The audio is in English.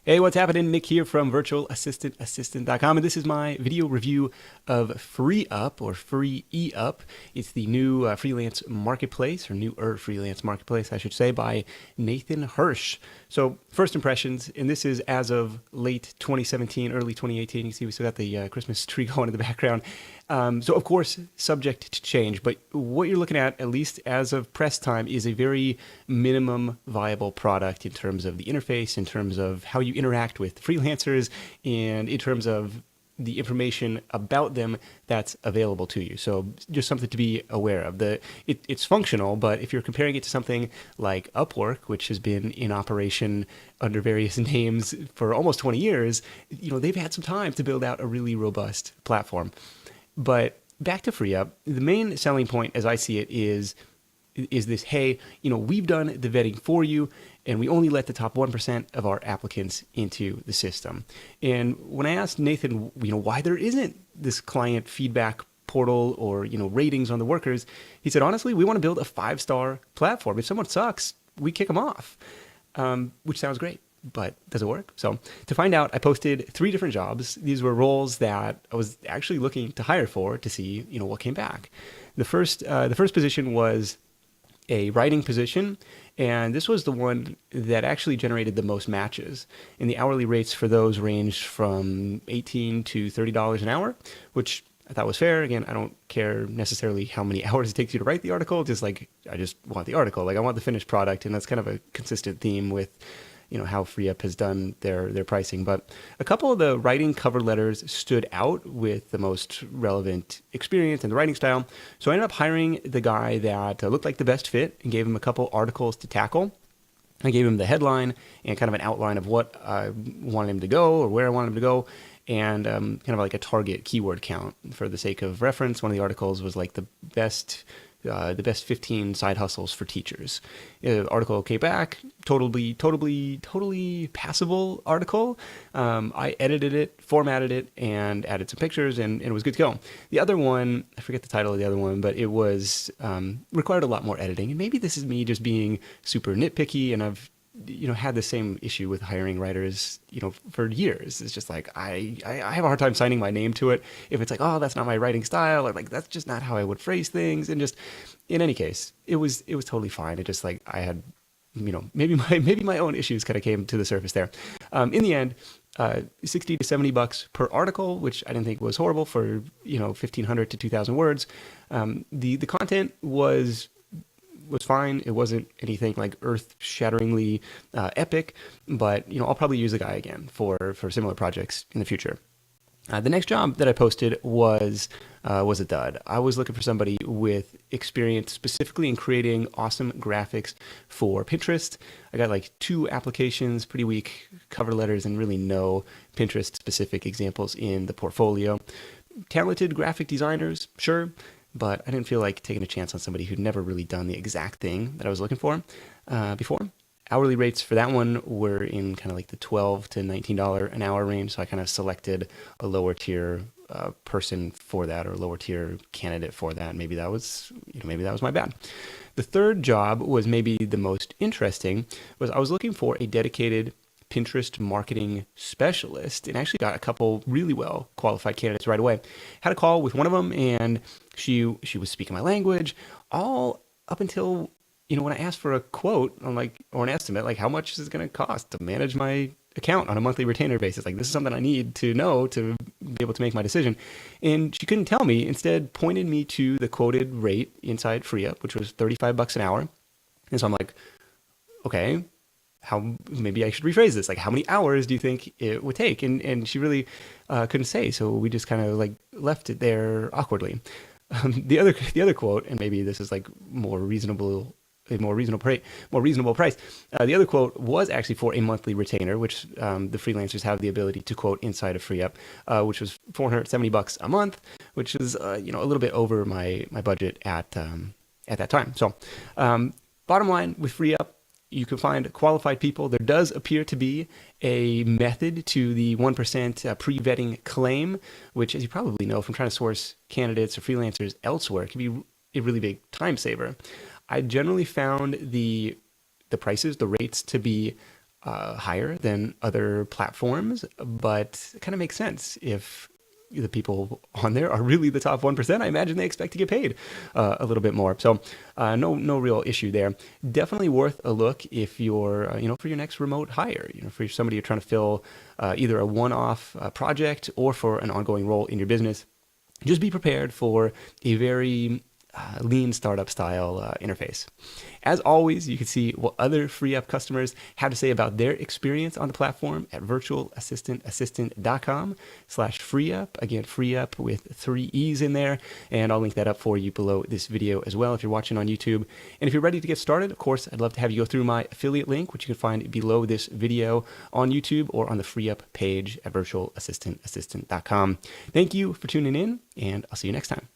Hey, what's happening? Nick here from virtualassistantassistant.com, and this is my video review of FreeeUp or FreeeUp. It's the new freelance marketplace, or newer freelance marketplace, I should say, by Nathan Hirsch. So, first impressions, and this is as of late 2017, early 2018. You see, we still got the Christmas tree going in the background. So, of course, subject to change, but what you're looking at least as of press time, is a very minimum viable product in terms of the interface, in terms of how you interact with freelancers, and in terms of the information about them that's available to you. So just something to be aware of. It's functional, but if you're comparing it to something like Upwork, which has been in operation under various names for almost 20 years, they've had some time to build out a really robust platform. But back to FreeeUp, the main selling point, as I see it, is this: hey, we've done the vetting for you, and we only let the top 1% of our applicants into the system. And when I asked Nathan, why there isn't this client feedback portal or, ratings on the workers, he said, honestly, we want to build a 5-star platform. If someone sucks, we kick them off, which sounds great. But does it work? So to find out, I posted 3 different jobs. These were roles that I was actually looking to hire for, to see, what came back. The first position was a writing position, and this was the one that actually generated the most matches. And the hourly rates for those ranged from $18 to $30 an hour, which I thought was fair. Again, I don't care necessarily how many hours it takes you to write the article. I just want the article. I want the finished product, and that's kind of a consistent theme with how FreeeUp has done their pricing. But a couple of the writing cover letters stood out with the most relevant experience and the writing style. So I ended up hiring the guy that looked like the best fit, and gave him a couple articles to tackle. I gave him the headline and kind of an outline of what I wanted him to go, or where I wanted him to go, and kind of like a target keyword count. For the sake of reference, one of the articles was like the best 15 side hustles for teachers. The article came back, totally passable article. I edited it, formatted it, and added some pictures, and it was good to go. The other one, I forget the title of the other one, but it was required a lot more editing. And maybe this is me just being super nitpicky, and I've had the same issue with hiring writers, for years. It's just like, I have a hard time signing my name to it if it's like, oh, that's not my writing style, or like, that's just not how I would phrase things. And just, in any case, it was totally fine. It just, like, I had, maybe my own issues kind of came to the surface there. In the end, 60 to 70 bucks per article, which I didn't think was horrible for, 1,500 to 2,000 words. The content was fine. It wasn't anything like earth-shatteringly epic, but I'll probably use the guy again for similar projects in the future. The next job that I posted was a dud. I was looking for somebody with experience specifically in creating awesome graphics for Pinterest. I got like 2 applications, pretty weak cover letters, and really no Pinterest-specific examples in the portfolio. Talented graphic designers, sure, but I didn't feel like taking a chance on somebody who'd never really done the exact thing that I was looking for before. Hourly rates for that one were in kind of like the $12 to $19 an hour range, so I kind of selected a lower tier person for that, or a lower tier candidate for that. Maybe that was my bad. The third job was maybe the most interesting. I was looking for a dedicated Pinterest marketing specialist, and actually got a couple really well qualified candidates right away. Had a call with one of them, and she was speaking my language, all up until when I asked for a quote on, like, or an estimate, like, how much is it going to cost to manage my account on a monthly retainer basis? Like, this is something I need to know to be able to make my decision. And she couldn't tell me. Instead, pointed me to the quoted rate inside FreeeUp, which was 35 bucks an hour. And so I'm like, okay, maybe I should rephrase this. Like, how many hours do you think it would take? And she really couldn't say. So we just kind of like left it there awkwardly. The other quote, and maybe this is like more reasonable price. The other quote was actually for a monthly retainer, which the freelancers have the ability to quote inside of FreeeUp, which was 470 bucks a month, which is a little bit over my budget at that time. So bottom line with FreeeUp, you can find qualified people. There does appear to be a method to the 1% pre-vetting claim, which, as you probably know from trying to source candidates or freelancers elsewhere, can be a really big time saver. I generally found the prices, the rates, to be higher than other platforms, but it kind of makes sense if the people on there are really the top 1%. I imagine they expect to get paid a little bit more. So no real issue there. Definitely worth a look if you're, for your next remote hire, for somebody you're trying to fill either a one-off project or for an ongoing role in your business. Just be prepared for a very lean startup style interface. As always, you can see what other FreeeUp customers have to say about their experience on the platform at virtualassistantassistant.com/FreeeUp. Again, FreeeUp with 3 E's in there, and I'll link that up for you below this video as well if you're watching on YouTube. And if you're ready to get started, of course, I'd love to have you go through my affiliate link, which you can find below this video on YouTube or on the FreeeUp page at virtualassistantassistant.com. Thank you for tuning in, and I'll see you next time.